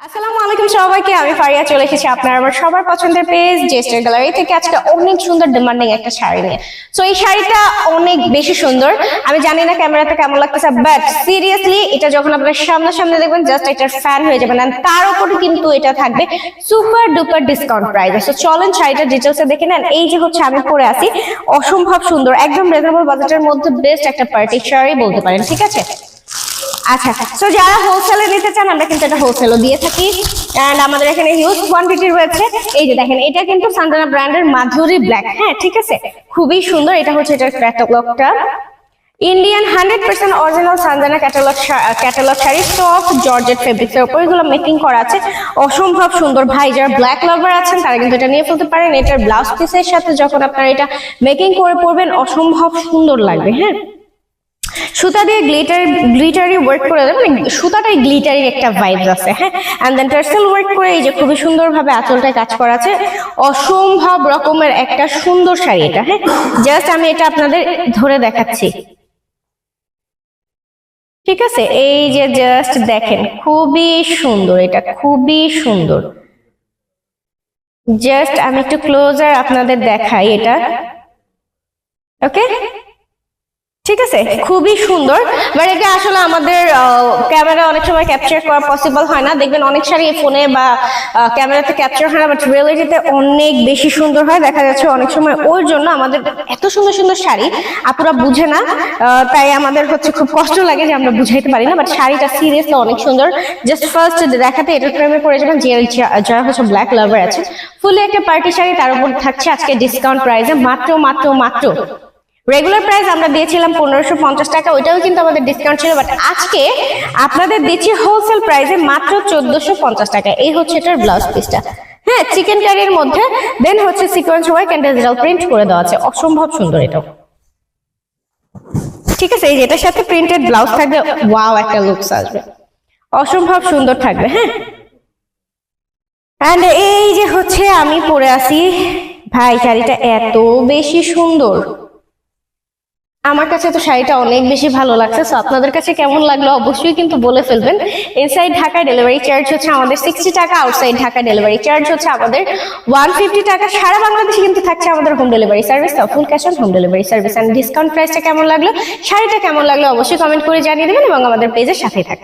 আসসালামু আলাইকুম সবাইকে, আমি ফারিয়া চলে এসেছি আপনার আমার সবার পছন্দের পেজ জেস্টার গ্যালারি থেকে আজকে অনেক সুন্দর ডিমান্ডিং একটা শাড়ি নিয়ে। সো এই শাড়িটা অনেক বেশি সুন্দর। আমি জানি না ক্যামেরাতে কেমন লাগতেছে, বাট সিরিয়াসলি এটা যখন আপনার সামনে দেখবেন জাস্ট এটার ফ্যান হয়ে যাবেন। আর তার উপরে কিন্তু এটা থাকবে সুপার ডুপার ডিসকাউন্ট প্রাইসে। সো চলেন শাড়িটার ডিটেলসে দেখে নেন। এই যে হচ্ছে আমি পরে আছি, অসম্ভব সুন্দর, একদম রিজনেবল বাজেটের মধ্যে বেস্ট একটা পার্টি শাড়ি বলতে পারেন, ঠিক আছে? আচ্ছা, সো যারা হোলসেলে নিতে চান আমরা কিন্তু এটা হোলসেলও দিয়ে থাকি, এন্ড আমাদের এখানে হিউজ কোয়ান্টিটি রয়েছে। এই যে দেখেন, এটা কিন্তু সানজানা ব্র্যান্ডের মাধুরী ব্ল্যাক, হ্যাঁ ঠিক আছে, খুবই সুন্দর। এটা হচ্ছে এটার ক্যাটালগটা, Indian 100% original Sanjana catalogue sari, soft georgette ফেব্রিক্সের উপর এগুলো মেকিং করা আছে, অসম্ভব সুন্দর। ভাই যারা ব্ল্যাক লাভার আছেন তারা কিন্তু এটা নিয়ে ফেলতে পারেন। এটার ব্লাউজ পিসের সাথে যখন আপনারা এটা মেকিং করে পরবেন অসম্ভব সুন্দর লাগবে। হ্যাঁ, সুতা দিয়ে গ্লিটারি ওয়ার্ক করে দেয়, মানে সুতাটাই গ্লিটারির একটা ভাইবস আছে। হ্যাঁ, এন্ড দেন টার্সেল ওয়ার্ক করে এই যে খুবই সুন্দরভাবে আঁচলটায় কাজ করা আছে, অসম্ভব রকমের একটা সুন্দর শাড়ি এটা। হ্যাঁ, জাস্ট আমি এটা আপনাদের ধরে দেখাচ্ছি, ঠিক আছে? এই যে জাস্ট দেখেন, খুবই সুন্দর, এটা খুবই সুন্দর। জাস্ট আমি একটু ক্লোজার আপনাদের দেখাই এটা, ওকে? ঠিক আছে, খুবই সুন্দর। বাট এটা আসলে আমাদের ক্যামেরা অনেক সময় ক্যাপচার করা পসিবল হয় না। দেখবেন অনেক শাড়ি ফোনে বা ক্যামেরাতে ক্যাপচার হয় না, বাট রিয়েলিটিতে অনেক বেশি সুন্দর হয়। দেখা যাচ্ছে অনেক সময় ওর জন্য আমাদের এত সুন্দর সুন্দর শাড়ি আপুরা বুঝে না, তাই আমাদের হচ্ছে খুব কষ্ট লাগে যে আমরা বুঝাইতে পারি না। বাট শাড়িটা সিরিয়াসলি অনেক সুন্দর। জাস্ট ফার্স্ট দেখাতে এটার প্রেমে পড়ে যাবেন যারা হচ্ছে ব্ল্যাক লাভার আছে। ফুলি একটা পার্টি শাড়ি, তার উপর থাকছে আজকে ডিসকাউন্ট প্রাইসে মাত্র রেগুলার প্রাইস আমরা দিয়েছিলাম 1550 টাকা, ওইটাও কিন্তু আমাদের ডিসকাউন্ট ছিল। বাট আজকে আপনাদের দিচ্ছি হোলসেল প্রাইসে মাত্র 1450 টাকা। এই হচ্ছে এটার ব্লাউজ পিসটা, হ্যাঁ, চিকেন কারির মধ্যে, দেন হচ্ছে sequence work and digital print করে দেওয়া আছে, অসম্ভব সুন্দর এটাও, ঠিক আছে? এই যে এটার সাথে প্রিন্টেড ব্লাউজ থাকবে, ওয়াও একটা লুকস আসবে, অসম্ভব সুন্দর থাকবে। হ্যাঁ, এন্ড এই যে হচ্ছে আমি পরে আছি, ভাই শাড়িটা এত বেশি সুন্দর, আমার কাছে তো শাড়িটা অনেক বেশি ভালো লাগছে। সো আপনাদের কাছে কেমন লাগলো অবশ্যই কিন্তু বলে ফেলবেন। ইনসাইড ঢাকা ডেলিভারি চার্জ হচ্ছে আমাদের 60 টাকা, আউটসাইড ঢাকা ডেলিভারি চার্জ হচ্ছে আমাদের 150 টাকা। সারা বাংলাদেশে কিন্তু থাকছে আমাদের home delivery service, full cash on home delivery service. And discount প্রাইসটা কেমন লাগলো, শাড়িটা কেমন লাগলো অবশ্যই কমেন্ট করে জানিয়ে দেবেন এবং আমাদের পেজের সাথেই থাকবেন।